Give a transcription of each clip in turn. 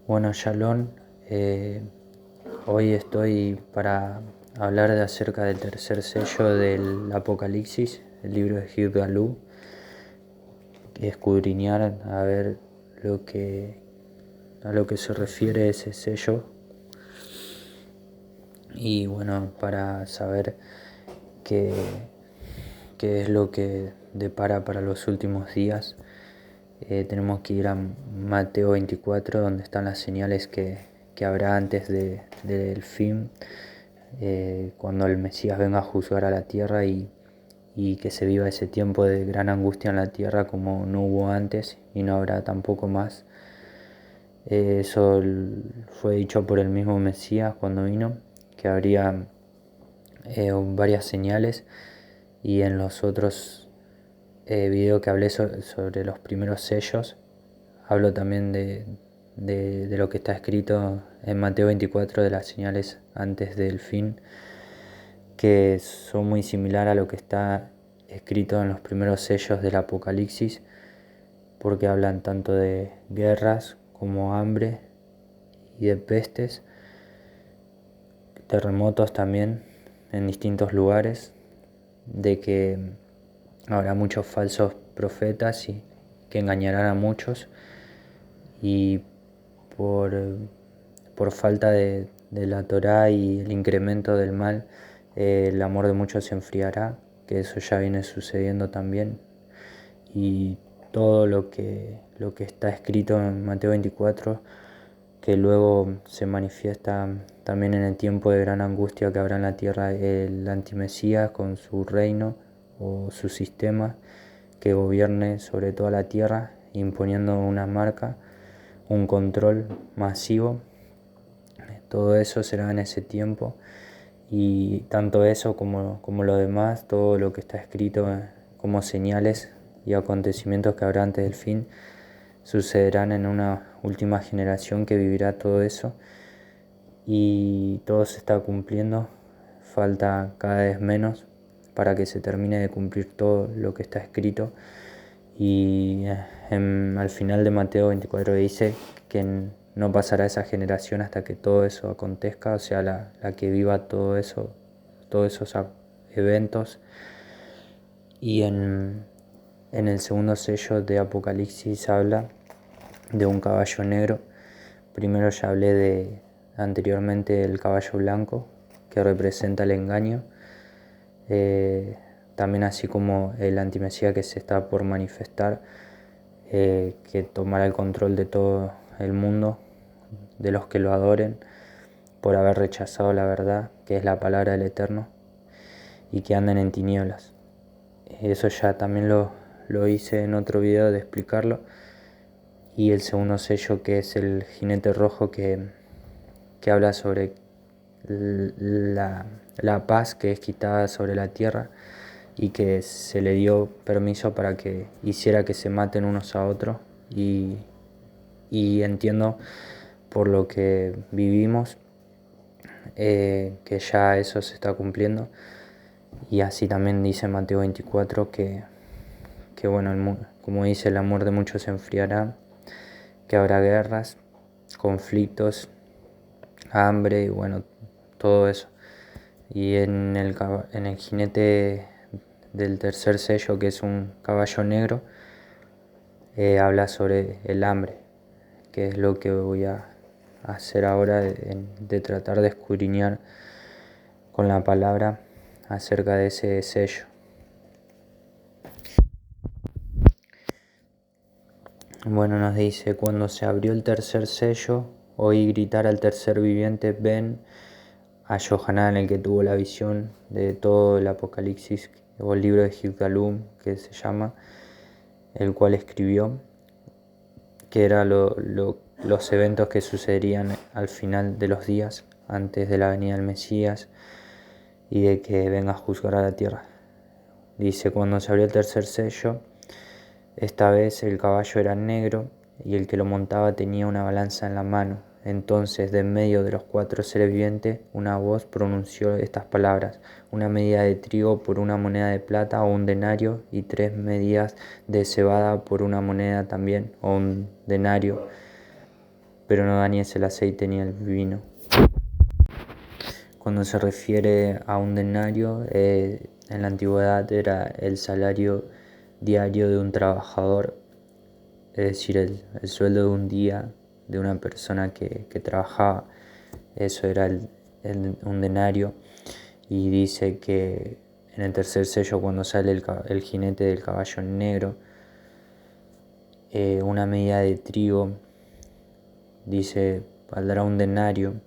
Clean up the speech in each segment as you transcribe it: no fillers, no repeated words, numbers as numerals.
Bueno, Shalom, eh, hoy estoy para hablar acerca del tercer sello del Apocalipsis, el libro de Gilgalú, escudriñar a ver lo que, a lo que se refiere ese sello y bueno, para saber qué, qué es lo que depara para los últimos días. Tenemos que ir a Mateo 24, donde están las señales que habrá antes del fin, cuando el Mesías venga a juzgar a la tierra y que se viva ese tiempo de gran angustia en la tierra como no hubo antes y no habrá tampoco más. Eso fue dicho por el mismo Mesías cuando vino, que habría varias señales, y en los otros videos que hablé sobre los primeros sellos, hablo también de lo que está escrito en Mateo 24 de las señales antes del fin, que son muy similar a lo que está escrito en los primeros sellos del Apocalipsis, porque hablan tanto de guerras como hambre y de pestes, terremotos también en distintos lugares, de que habrá muchos falsos profetas y que engañarán a muchos, y por, por falta de la Torá y el incremento del mal, el amor de muchos se enfriará, que eso ya viene sucediendo también, y todo lo que está escrito en Mateo 24, que luego se manifiesta también en el tiempo de gran angustia que habrá en la tierra, el antimesías con su reino o su sistema que gobierne sobre toda la tierra, imponiendo una marca, un control masivo. Todo eso será en ese tiempo, y tanto eso como lo demás, todo lo que está escrito como señales y acontecimientos que habrá antes del fin, sucederán en una última generación que vivirá todo eso, y todo se está cumpliendo. Falta cada vez menos para que se termine de cumplir todo lo que está escrito, y al final de Mateo 24 dice que no pasará esa generación hasta que todo eso acontezca, o sea, la que viva todo eso, todos esos eventos. Y en el segundo sello de Apocalipsis habla de un caballo negro. Primero ya hablé anteriormente del caballo blanco, que representa el engaño, también así como el antimesías que se está por manifestar, que tomará el control de todo el mundo, de los que lo adoren, por haber rechazado la verdad, que es la palabra del Eterno, y que anden en tinieblas. Eso ya también lo hice en otro video de explicarlo. Y el segundo sello, que es el jinete rojo, que habla sobre la paz que es quitada sobre la tierra, y que se le dio permiso para que hiciera que se maten unos a otros, y entiendo por lo que vivimos, que ya eso se está cumpliendo. Y así también dice Mateo 24 que bueno, como dice, el amor de muchos se enfriará, que habrá guerras, conflictos, hambre y bueno, todo eso. Y en el jinete del tercer sello, que es un caballo negro, habla sobre el hambre, que es lo que voy a hacer ahora, de tratar de escudriñar con la palabra acerca de ese sello. Bueno, nos dice: cuando se abrió el tercer sello, oí gritar al tercer viviente: ven. A Johanán, el que tuvo la visión de todo el Apocalipsis, o el libro de Gilgalú, que se llama, el cual escribió, que eran los eventos que sucederían al final de los días, antes de la venida del Mesías y de que venga a juzgar a la tierra. Dice: cuando se abrió el tercer sello, esta vez el caballo era negro y el que lo montaba tenía una balanza en la mano. Entonces, de en medio de los cuatro seres vivientes, una voz pronunció estas palabras: una medida de trigo por una moneda de plata o un denario, y 3 medidas de cebada por una moneda también o un denario. pero no dañes el aceite ni el vino. Cuando se refiere a un denario, en la antigüedad era el salario diario de un trabajador, es decir, el sueldo de un día de una persona que trabajaba. Eso era un denario. Y dice que en el tercer sello, cuando sale el jinete del caballo negro, una medida de trigo, dice, valdrá un denario,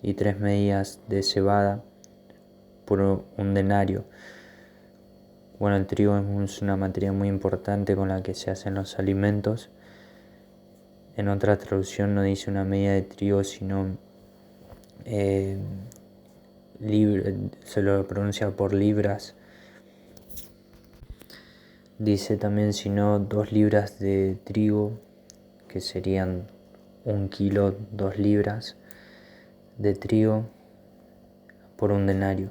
y 3 medidas de cebada por un denario. Bueno, el trigo es una materia muy importante con la que se hacen los alimentos. En otra traducción no dice una medida de trigo, sino se lo pronuncia por libras. Dice también, sino 2 libras de trigo, que serían 1 kilo, 2 libras de trigo por un denario.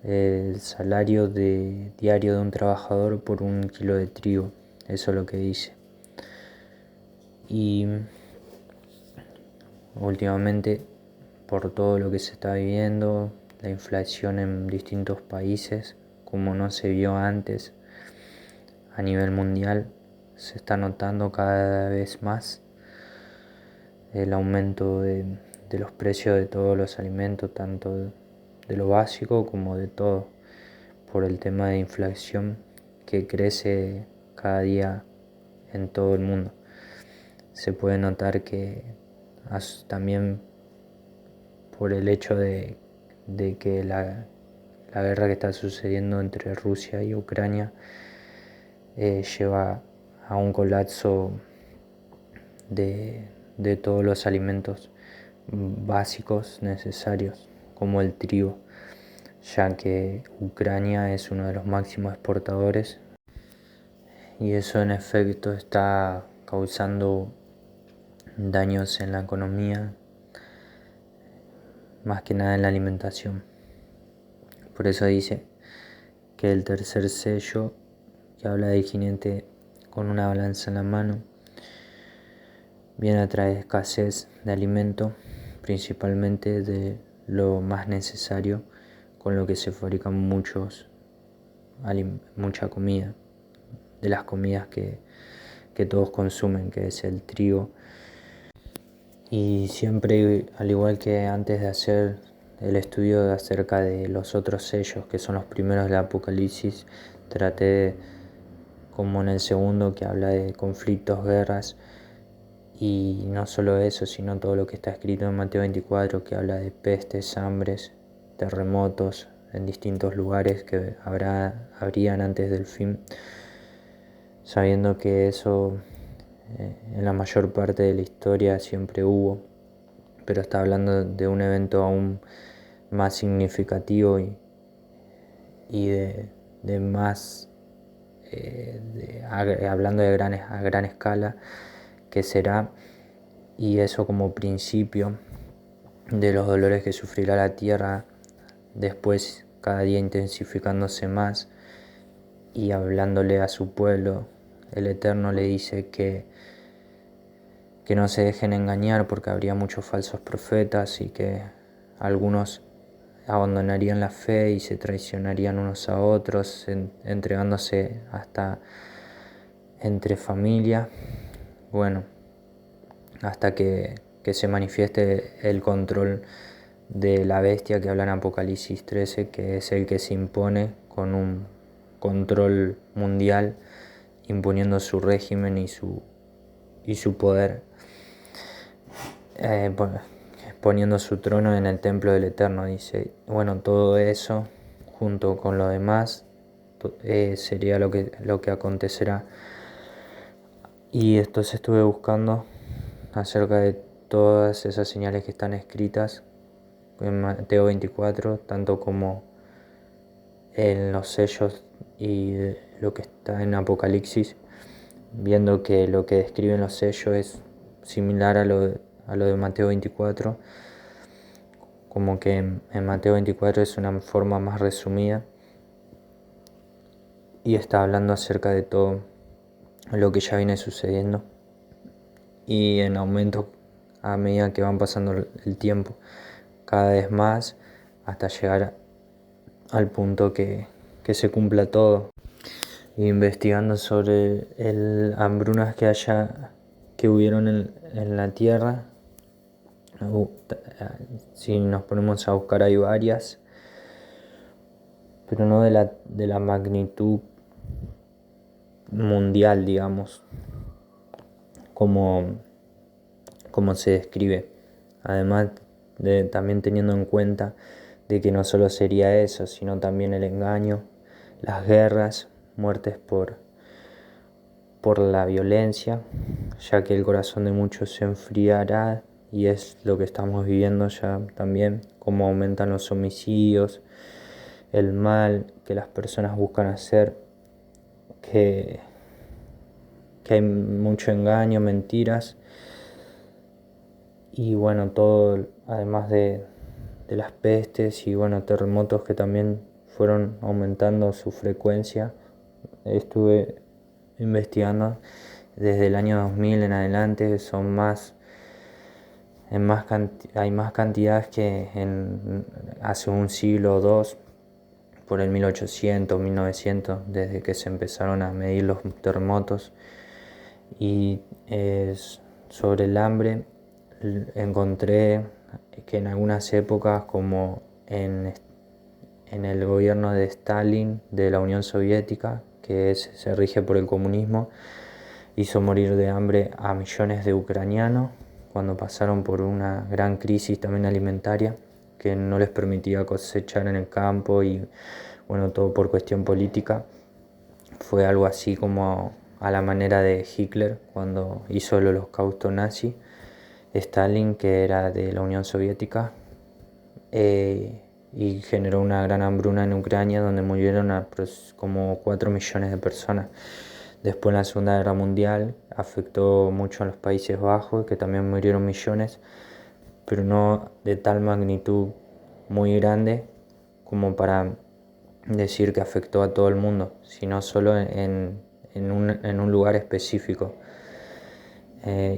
El salario diario de un trabajador por 1 kilo de trigo, eso es lo que dice. Y últimamente, por todo lo que se está viviendo, la inflación en distintos países, como no se vio antes a nivel mundial, se está notando cada vez más el aumento de los precios de todos los alimentos, tanto de lo básico como de todo, por el tema de inflación que crece cada día en todo el mundo. Se puede notar que también por el hecho de que la guerra que está sucediendo entre Rusia y Ucrania lleva a un colapso de todos los alimentos básicos necesarios, como el trigo, ya que Ucrania es uno de los máximos exportadores, y eso en efecto está causando daños en la economía, más que nada en la alimentación. Por eso dice que el tercer sello, que habla del jinete con una balanza en la mano, viene a traer escasez de alimento, principalmente de lo más necesario, con lo que se fabrican mucha comida, de las comidas que todos consumen, que es el trigo. Y siempre, al igual que antes de hacer el estudio acerca de los otros sellos, que son los primeros del Apocalipsis, traté, como en el segundo, que habla de conflictos, guerras, y no solo eso, sino todo lo que está escrito en Mateo 24, que habla de pestes, hambres, terremotos en distintos lugares que habrían antes del fin, sabiendo que eso en la mayor parte de la historia siempre hubo, pero está hablando de un evento aún más significativo y de más, hablando a gran escala, que será, y eso como principio de los dolores que sufrirá la tierra después, cada día intensificándose más, y hablándole a su pueblo. El Eterno le dice que no se dejen engañar, porque habría muchos falsos profetas y que algunos abandonarían la fe y se traicionarían unos a otros, entregándose hasta entre familia. Bueno, hasta que se manifieste el control de la bestia que habla en Apocalipsis 13, que es el que se impone con un control mundial, imponiendo su régimen y su poder, poniendo su trono en el templo del Eterno. Dice, bueno, todo eso junto con lo demás sería lo que acontecerá. Y entonces estuve buscando acerca de todas esas señales que están escritas en Mateo 24, tanto como en los sellos y lo que está en Apocalipsis, viendo que lo que describen los sellos es similar a lo de Mateo 24, como que en Mateo 24 es una forma más resumida y está hablando acerca de todo lo que ya viene sucediendo. y en aumento a medida que van pasando el tiempo, cada vez más hasta llegar al punto que se cumpla todo. Investigando sobre hambrunas que hubieron en la Tierra, si nos ponemos a buscar hay varias, pero no de la magnitud mundial, digamos, como se describe. Además también teniendo en cuenta de que no solo sería eso, sino también el engaño, las guerras, muertes por la violencia, ya que el corazón de muchos se enfriará, y es lo que estamos viviendo ya también, cómo aumentan los homicidios, el mal que las personas buscan hacer, que hay mucho engaño, mentiras, y bueno, todo, además de las pestes y bueno, terremotos que también fueron aumentando su frecuencia. Estuve investigando desde el año 2000 en adelante, hay más cantidades que hace un siglo o dos, por el 1800, 1900, desde que se empezaron a medir los terremotos. Y sobre el hambre, encontré que en algunas épocas, como en el gobierno de Stalin, de la Unión Soviética, que se rige por el comunismo, hizo morir de hambre a millones de ucranianos cuando pasaron por una gran crisis también alimentaria que no les permitía cosechar en el campo, y bueno, todo por cuestión política. Fue algo así como a la manera de Hitler cuando hizo el holocausto nazi. Stalin, que era de la Unión Soviética, y generó una gran hambruna en Ucrania donde murieron como 4 millones de personas. Después, en la Segunda Guerra Mundial, afectó mucho a los Países Bajos, que también murieron millones, pero no de tal magnitud muy grande como para decir que afectó a todo el mundo, sino solo en un lugar específico.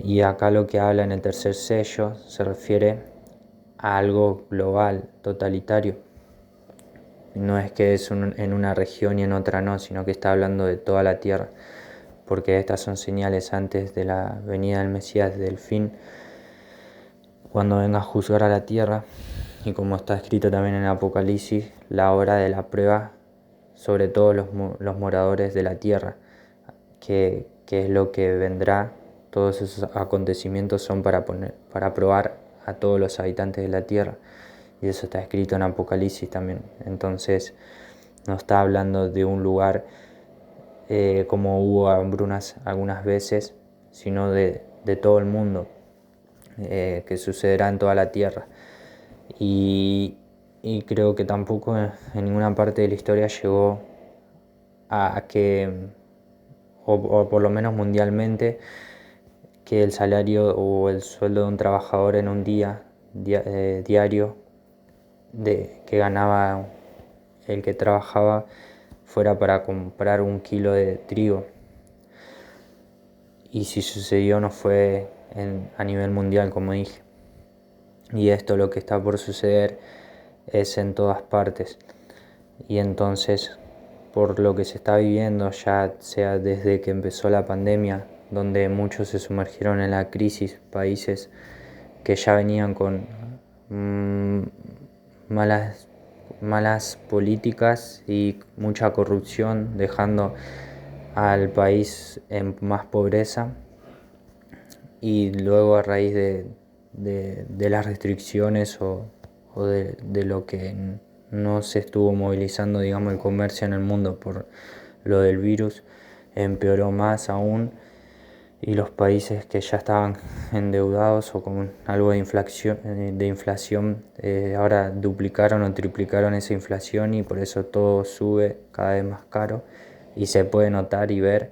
Y acá lo que habla en el tercer sello se refiere a algo global, totalitario. No es que es en una región y en otra no, sino que está hablando de toda la tierra, porque estas son señales antes de la venida del Mesías, del fin, cuando venga a juzgar a la tierra, y como está escrito también en Apocalipsis, la hora de la prueba sobre todos los moradores de la tierra, que es lo que vendrá. Todos esos acontecimientos son para probar a todos los habitantes de la tierra, y eso está escrito en Apocalipsis también. Entonces no está hablando de un lugar como hubo hambrunas algunas veces, sino de todo el mundo, que sucederá en toda la tierra. Y creo que tampoco en ninguna parte de la historia llegó a que, o por lo menos mundialmente, que el salario o el sueldo de un trabajador en un diario que ganaba el que trabajaba fuera para comprar 1 kilo de trigo. Y si sucedió, no fue a nivel mundial, como dije. Y esto, lo que está por suceder, es en todas partes. Y entonces, por lo que se está viviendo, ya sea desde que empezó la pandemia, donde muchos se sumergieron en la crisis, países que ya venían con malas políticas y mucha corrupción, dejando al país en más pobreza, y luego a raíz de las restricciones o de lo que no se estuvo movilizando, digamos, el comercio en el mundo por lo del virus, empeoró más aún, y los países que ya estaban endeudados o con algo de inflación, ahora duplicaron o triplicaron esa inflación, y por eso todo sube cada vez más caro, y se puede notar y ver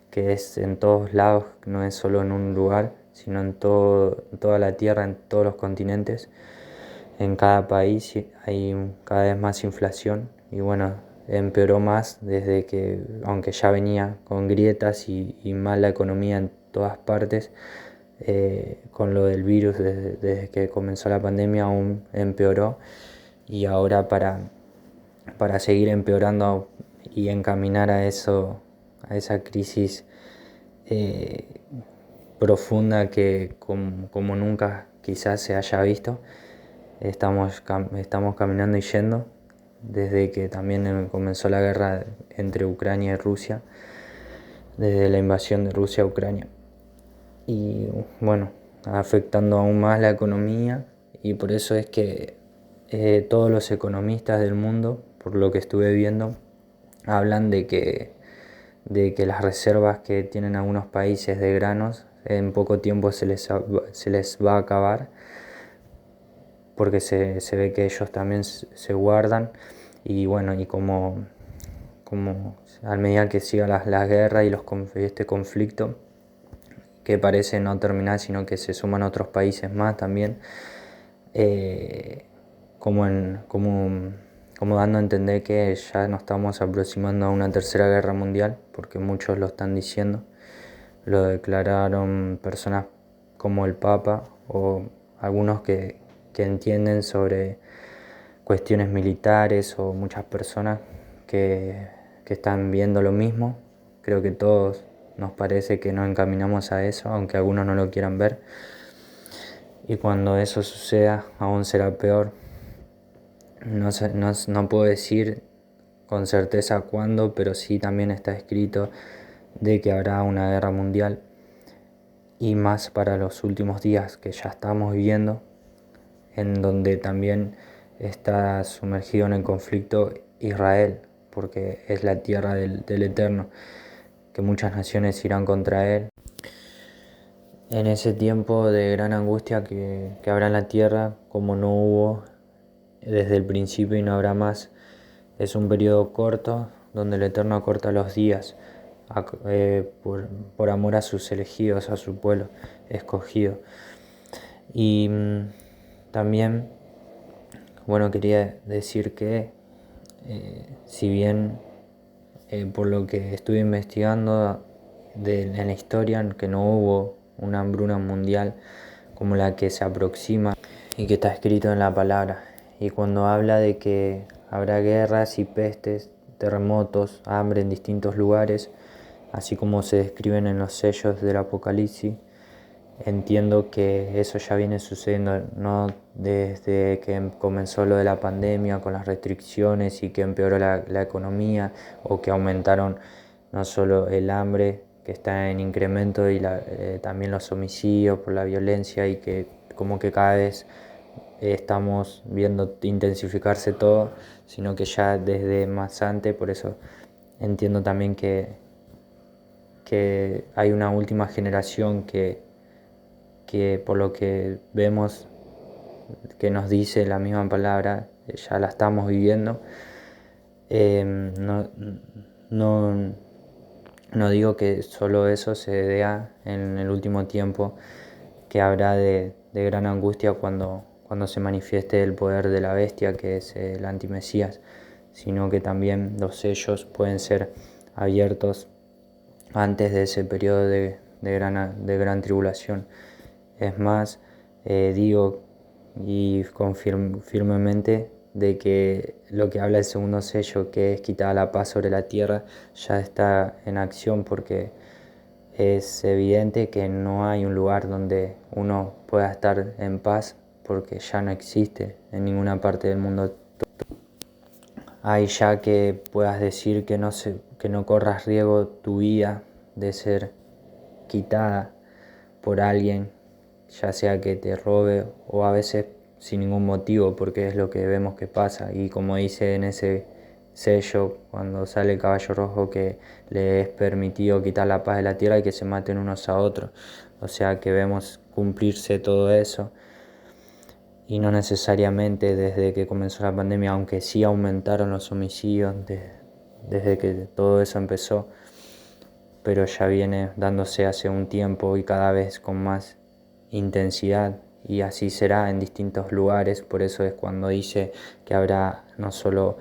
que es en todos lados, no es solo en un lugar, sino en toda la tierra, en todos los continentes. En cada país hay cada vez más inflación, y bueno, empeoró más desde aunque ya venía con grietas y mala economía en todas partes, con lo del virus desde que comenzó la pandemia aún empeoró, y ahora para seguir empeorando y encaminar a eso, a esa crisis eh, profunda que como nunca quizás se haya visto, estamos caminando y yendo desde que también comenzó la guerra entre Ucrania y Rusia, desde la invasión de Rusia a Ucrania. Y bueno, afectando aún más la economía, y por eso es que todos los economistas del mundo, por lo que estuve viendo, hablan de que las reservas que tienen algunos países de granos en poco tiempo se les va a acabar, porque se ve que ellos también se guardan, y bueno, y como a medida que siga la guerra y este conflicto, que parece no terminar, sino que se suman otros países más también, eh, como, como dando a entender que ya nos estamos aproximando a una tercera guerra mundial, porque muchos lo están diciendo. Lo declararon personas como el Papa o algunos que entienden sobre cuestiones militares, o muchas personas que están viendo lo mismo. Creo que todos nos parece que nos encaminamos a eso, aunque algunos no lo quieran ver. Y cuando eso suceda, aún será peor. No puedo decir con certeza cuándo, pero sí también está escrito de que habrá una guerra mundial, y más para los últimos días que ya estamos viviendo, en donde también está sumergido en el conflicto Israel, porque es la tierra del Eterno, que muchas naciones irán contra él. En ese tiempo de gran angustia que habrá en la tierra, como no hubo desde el principio y no habrá más, es un periodo corto donde el Eterno acorta los días por amor a sus elegidos, a su pueblo escogido. Y también, bueno, quería decir que si bien por lo que estuve investigando en la historia, que no hubo una hambruna mundial como la que se aproxima y que está escrito en la palabra, y cuando habla de que habrá guerras y pestes, terremotos, hambre en distintos lugares, así como se describen en los sellos del Apocalipsis, entiendo que eso ya viene sucediendo, no desde que comenzó lo de la pandemia con las restricciones y que empeoró la economía, o que aumentaron no solo el hambre, que está en incremento, y también los homicidios por la violencia, y que como que cada vez estamos viendo intensificarse todo, sino que ya desde más antes. Por eso entiendo también que hay una última generación que por lo que vemos que nos dice la misma palabra, ya la estamos viviendo. No, no, no digo que solo eso se vea en el último tiempo, que habrá de gran angustia cuando se manifieste el poder de la bestia, que es el antimesías, sino que también los sellos pueden ser abiertos antes de ese periodo de gran tribulación. Es más, digo y confirmo firmemente de que lo que habla el segundo sello, que es quitada la paz sobre la tierra, ya está en acción, porque es evidente que no hay un lugar donde uno pueda estar en paz, porque ya no existe en ninguna parte del mundo. Hay ya que puedas decir que no corras riesgo tu vida de ser quitada por alguien, ya sea que te robe, o a veces sin ningún motivo, porque es lo que vemos que pasa. Y como dice en ese sello, cuando sale el caballo rojo, que le es permitido quitar la paz de la tierra y que se maten unos a otros. O sea que vemos cumplirse todo eso, y no necesariamente desde que comenzó la pandemia, aunque sí aumentaron los homicidios desde que todo eso empezó, pero ya viene dándose hace un tiempo y cada vez con más intensidad, y así será en distintos lugares. Por eso es cuando dice que habrá no solo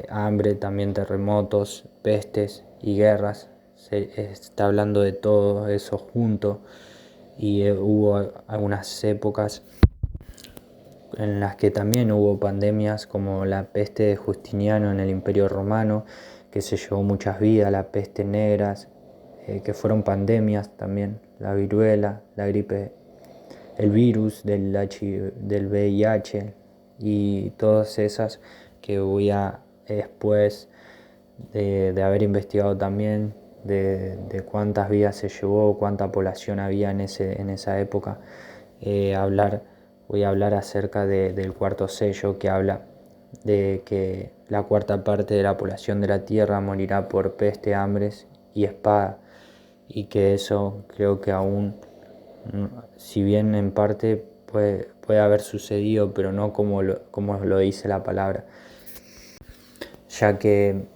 hambre, también terremotos, pestes y guerras. Se está hablando de todo eso junto, y hubo algunas épocas en las que también hubo pandemias, como la peste de Justiniano en el Imperio Romano, que se llevó muchas vidas, la peste negra, que fueron pandemias también, la viruela, la gripe, el virus del VIH y todas esas que voy a después de haber investigado también de cuántas vidas se llevó, cuánta población había en esa época, voy a hablar acerca del cuarto sello, que habla de que la cuarta parte de la población de la Tierra morirá por peste, hambres y espada, y que eso creo que aún, si bien en parte puede haber sucedido, pero no como lo dice la palabra, ya que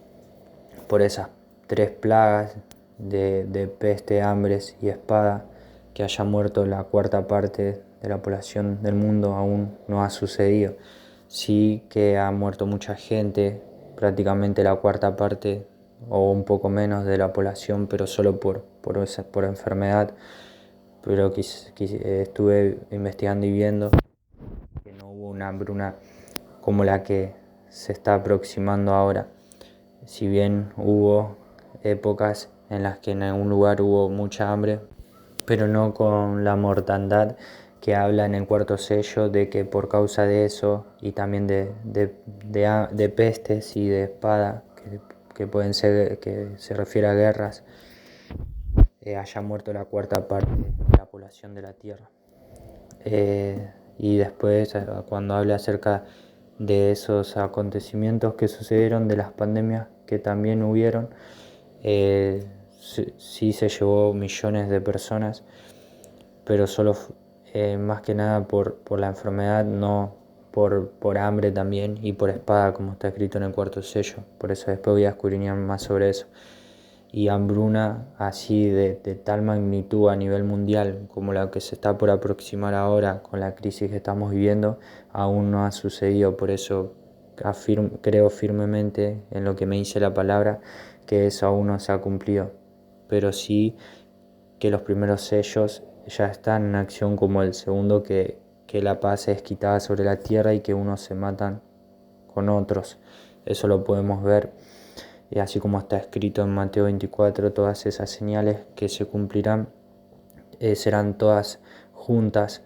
por esas tres plagas de peste, hambres y espada, que haya muerto la cuarta parte de la población del mundo aún no ha sucedido. Sí que ha muerto mucha gente, prácticamente la cuarta parte o un poco menos de la población, pero solo por enfermedad. Pero estuve investigando y viendo que no hubo una hambruna como la que se está aproximando ahora. Si bien hubo épocas en las que en algún lugar hubo mucha hambre, pero no con la mortandad que habla en el cuarto sello, de que por causa de eso y también de pestes y de espada, que pueden ser, que se refiere a guerras, haya muerto la cuarta parte de la población de la Tierra. Y después, cuando hable acerca de esos acontecimientos que sucedieron, de las pandemias que también hubieron, sí se llevó millones de personas, pero solo más que nada por la enfermedad, no por hambre también, y por espada, como está escrito en el cuarto sello. Por eso después voy a escudriñar más sobre eso. Y hambruna así de tal magnitud a nivel mundial como la que se está por aproximar ahora con la crisis que estamos viviendo, aún no ha sucedido. Por eso creo firmemente en lo que me dice la palabra, que eso aún no se ha cumplido, pero sí que los primeros sellos ya están en acción, como el segundo, que la paz es quitada sobre la tierra y que unos se matan con otros. Eso lo podemos ver, y así como está escrito en Mateo 24, todas esas señales que se cumplirán serán todas juntas,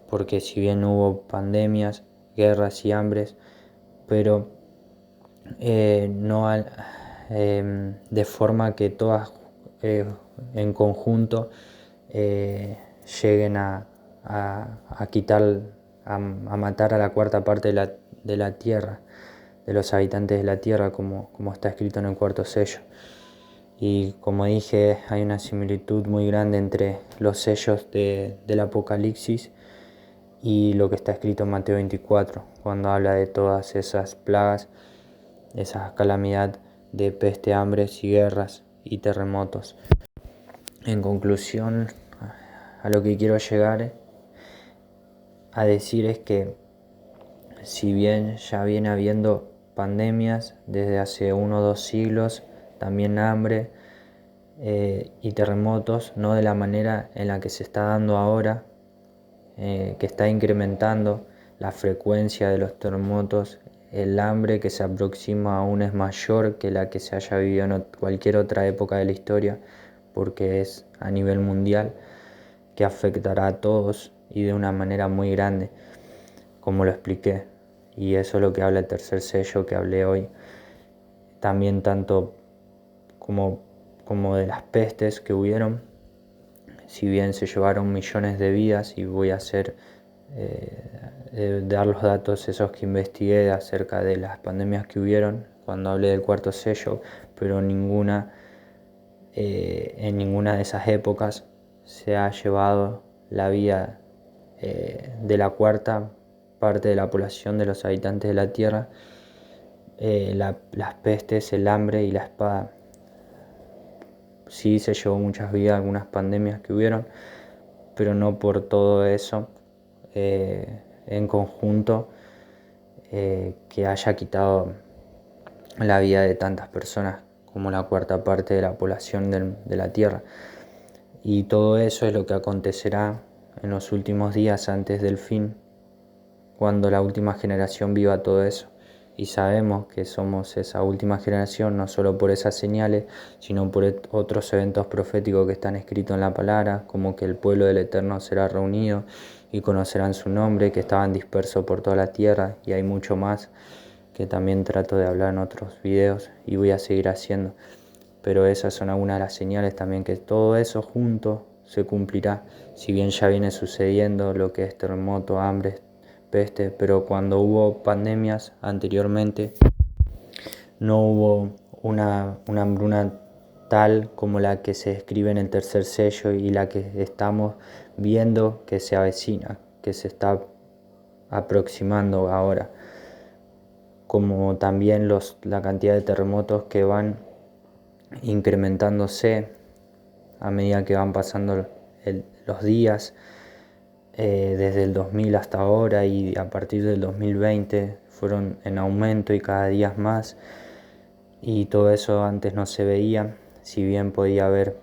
porque si bien hubo pandemias, guerras y hambres, pero no de forma que todas en conjunto lleguen a quitar, a matar a la cuarta parte de la tierra, de los habitantes de la tierra, como está escrito en el cuarto sello. Y como dije, hay una similitud muy grande entre los sellos del Apocalipsis y lo que está escrito en Mateo 24, cuando habla de todas esas plagas, esa calamidad de peste, hambres y guerras y terremotos. En conclusión, a lo que quiero llegar a decir es que, si bien ya viene habiendo pandemias desde hace 1 o 2 siglos, también hambre y terremotos, no de la manera en la que se está dando ahora, que está incrementando la frecuencia de los terremotos. El hambre que se aproxima aún es mayor que la que se haya vivido en cualquier otra época de la historia, porque es a nivel mundial, que afectará a todos y de una manera muy grande, como lo expliqué. Y eso es lo que habla el tercer sello que hablé hoy. También tanto como de las pestes que hubieron, si bien se llevaron millones de vidas, y voy a dar los datos esos que investigué acerca de las pandemias que hubieron cuando hablé del cuarto sello, pero en ninguna de esas épocas se ha llevado la vida de la cuarta parte de la población de los habitantes de la tierra, las pestes, el hambre y la espada. Sí se llevó muchas vidas, algunas pandemias que hubieron, pero no por todo eso en conjunto que haya quitado la vida de tantas personas como la cuarta parte de la población de la tierra. Y todo eso es lo que acontecerá en los últimos días antes del fin, cuando la última generación viva todo eso. Y sabemos que somos esa última generación no solo por esas señales, sino por otros eventos proféticos que están escritos en la palabra, como que el pueblo del Eterno será reunido y conocerán su nombre, que estaban dispersos por toda la tierra, y hay mucho más que también trato de hablar en otros videos y voy a seguir haciendo. Pero esas son algunas de las señales también, que todo eso junto se cumplirá, si bien ya viene sucediendo lo que es terremoto, hambre, peste, pero cuando hubo pandemias anteriormente no hubo una hambruna tal como la que se describe en el tercer sello y la que estamos viendo que se avecina, que se está aproximando ahora, como también la cantidad de terremotos que van incrementándose a medida que van pasando los días, desde el 2000 hasta ahora, y a partir del 2020 fueron en aumento y cada día más, y todo eso antes no se veía, si bien podía haber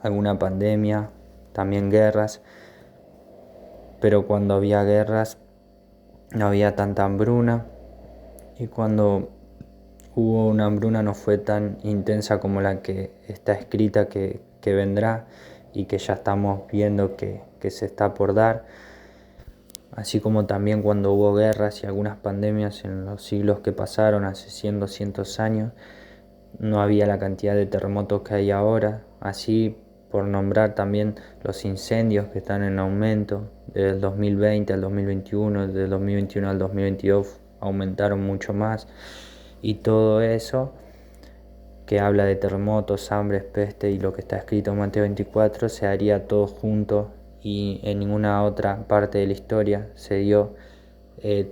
alguna pandemia, también guerras, pero cuando había guerras no había tanta hambruna, y cuando hubo una hambruna no fue tan intensa como la que está escrita que vendrá y que ya estamos viendo que se está por dar. Así como también cuando hubo guerras y algunas pandemias en los siglos que pasaron, hace 100, 200 años, no había la cantidad de terremotos que hay ahora. Así, por nombrar también los incendios que están en aumento, del 2020 al 2021, del 2021 al 2022 aumentaron mucho más. Y todo eso que habla de terremotos, hambres, peste y lo que está escrito en Mateo 24 se haría todo junto, y en ninguna otra parte de la historia se dio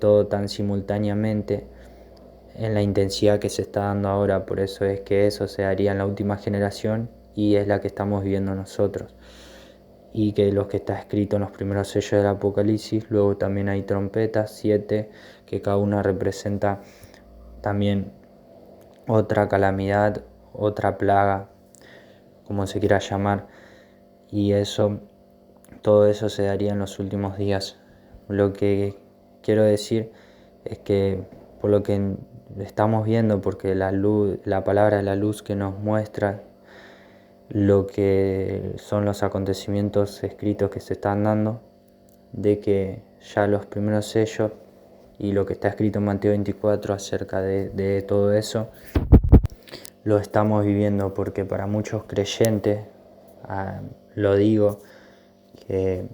todo tan simultáneamente en la intensidad que se está dando ahora. Por eso es que eso se daría en la última generación y es la que estamos viviendo nosotros, y que los que está escrito en los primeros sellos del Apocalipsis. Luego también hay trompetas, 7, que cada una representa también otra calamidad, otra plaga, como se quiera llamar, y todo eso se daría en los últimos días. Lo que quiero decir es que por lo que estamos viendo, porque la palabra es la luz que nos muestra lo que son los acontecimientos escritos que se están dando, de que ya los primeros sellos y lo que está escrito en Mateo 24 acerca de todo eso, lo estamos viviendo, porque para muchos creyentes, lo digo, que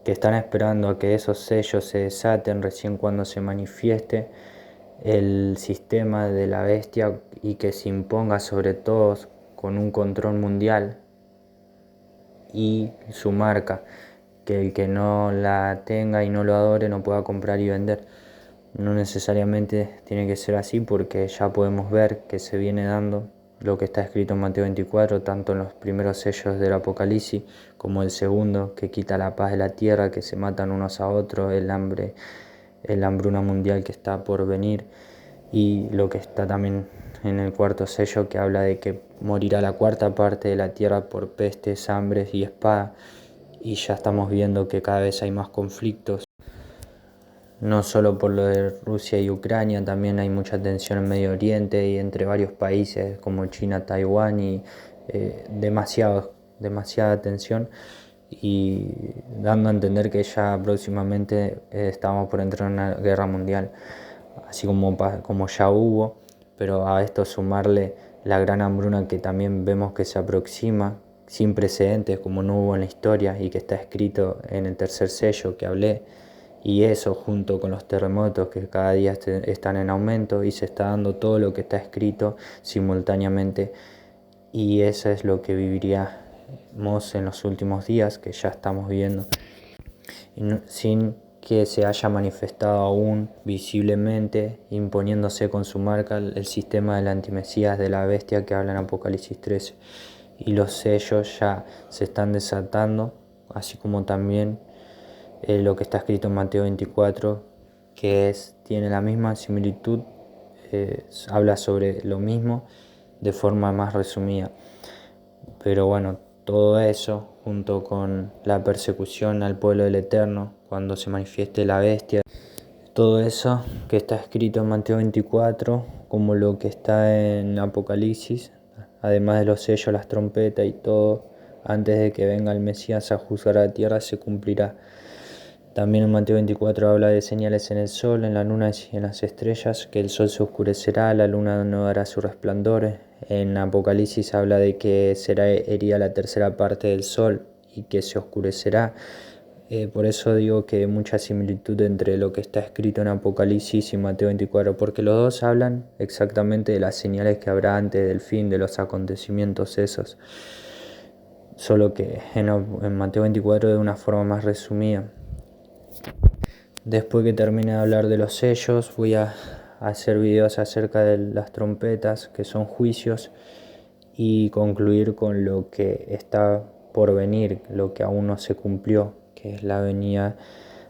están esperando a que esos sellos se desaten recién cuando se manifieste el sistema de la bestia y que se imponga sobre todos con un control mundial y su marca, que el que no la tenga y no lo adore no pueda comprar y vender. No necesariamente tiene que ser así, porque ya podemos ver que se viene dando lo que está escrito en Mateo 24, tanto en los primeros sellos del Apocalipsis como el segundo, que quita la paz de la tierra, que se matan unos a otros, el hambre, la hambruna mundial que está por venir, y lo que está también en el cuarto sello, que habla de que morirá la cuarta parte de la tierra por pestes, hambres y espada. Y ya estamos viendo que cada vez hay más conflictos, no solo por lo de Rusia y Ucrania, también hay mucha tensión en Medio Oriente y entre varios países como China, Taiwán, y demasiada tensión, y dando a entender que ya próximamente estamos por entrar en una guerra mundial, así como ya hubo, pero a esto sumarle la gran hambruna que también vemos que se aproxima, sin precedentes como no hubo en la historia y que está escrito en el tercer sello que hablé. Y eso junto con los terremotos que cada día están en aumento, y se está dando todo lo que está escrito simultáneamente, y eso es lo que viviríamos en los últimos días, que ya estamos viviendo, sin que se haya manifestado aún visiblemente, imponiéndose con su marca el sistema del antimesías de la bestia que habla en Apocalipsis 13. Y los sellos ya se están desatando, así como también lo que está escrito en Mateo 24, que tiene la misma similitud, habla sobre lo mismo de forma más resumida. Pero bueno, todo eso junto con la persecución al pueblo del Eterno, cuando se manifieste la bestia. Todo eso que está escrito en Mateo 24, como lo que está en Apocalipsis, además de los sellos, las trompetas y todo, antes de que venga el Mesías a juzgar a la tierra, se cumplirá. También en Mateo 24 habla de señales en el sol, en la luna y en las estrellas, que el sol se oscurecerá, la luna no dará su resplandor. En Apocalipsis habla de que será herida la tercera parte del sol y que se oscurecerá. Por eso digo que hay mucha similitud entre lo que está escrito en Apocalipsis y Mateo 24, porque los dos hablan exactamente de las señales que habrá antes del fin, de los acontecimientos esos. Solo que en Mateo 24 de una forma más resumida. Después que termine de hablar de los sellos, voy a hacer videos acerca de las trompetas, que son juicios, y concluir con lo que está por venir, lo que aún no se cumplió, que es la venida,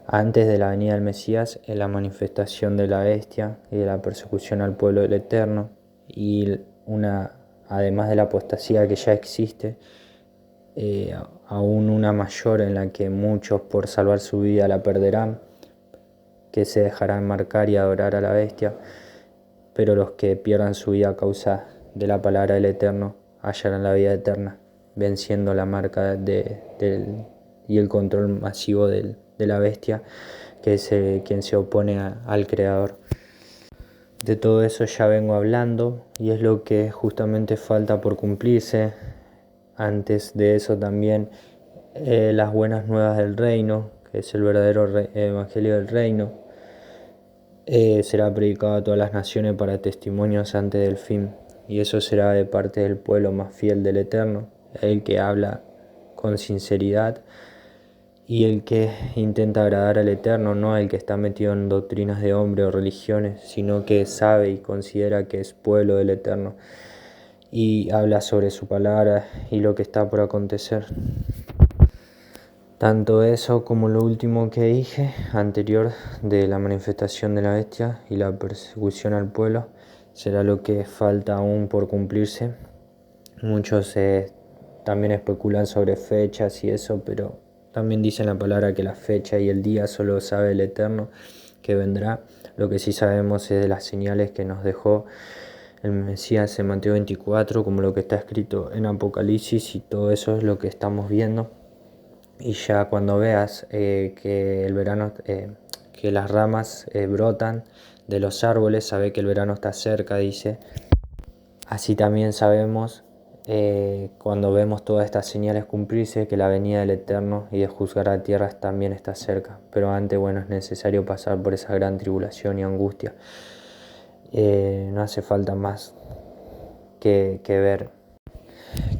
antes de la venida del Mesías, es la manifestación de la bestia y de la persecución al pueblo del Eterno, y además de la apostasía que ya existe, aún una mayor en la que muchos por salvar su vida la perderán, que se dejarán marcar y adorar a la bestia, pero los que pierdan su vida a causa de la palabra del Eterno hallarán la vida eterna, venciendo la marca y el control masivo de la bestia, que es quien se opone al Creador. De todo eso ya vengo hablando y es lo que justamente falta por cumplirse. Antes de eso también las buenas nuevas del reino, que es el verdadero evangelio del reino, será predicado a todas las naciones para testimonios antes del fin, y eso será de parte del pueblo más fiel del Eterno, el que habla con sinceridad y el que intenta agradar al Eterno, no el que está metido en doctrinas de hombre o religiones, sino que sabe y considera que es pueblo del Eterno y habla sobre su palabra y lo que está por acontecer. Tanto eso como lo último que dije anterior de la manifestación de la bestia y la persecución al pueblo será lo que falta aún por cumplirse. Muchos también especulan sobre fechas y eso, pero también dicen la palabra que la fecha y el día solo sabe el Eterno que vendrá. Lo que sí sabemos es de las señales que nos dejó el Mesías en Mateo 24, como lo que está escrito en Apocalipsis, y todo eso es lo que estamos viendo. Y ya cuando veas que el verano, que las ramas brotan de los árboles, sabe que el verano está cerca, dice. Así también sabemos, cuando vemos todas estas señales cumplirse, que la venida del Eterno y de juzgar a tierras también está cerca. Pero antes, bueno, es necesario pasar por esa gran tribulación y angustia. No hace falta más que ver,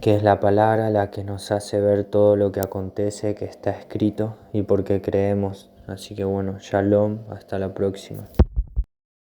que es la palabra la que nos hace ver todo lo que acontece, que está escrito y por qué creemos. Así que bueno, shalom, hasta la próxima.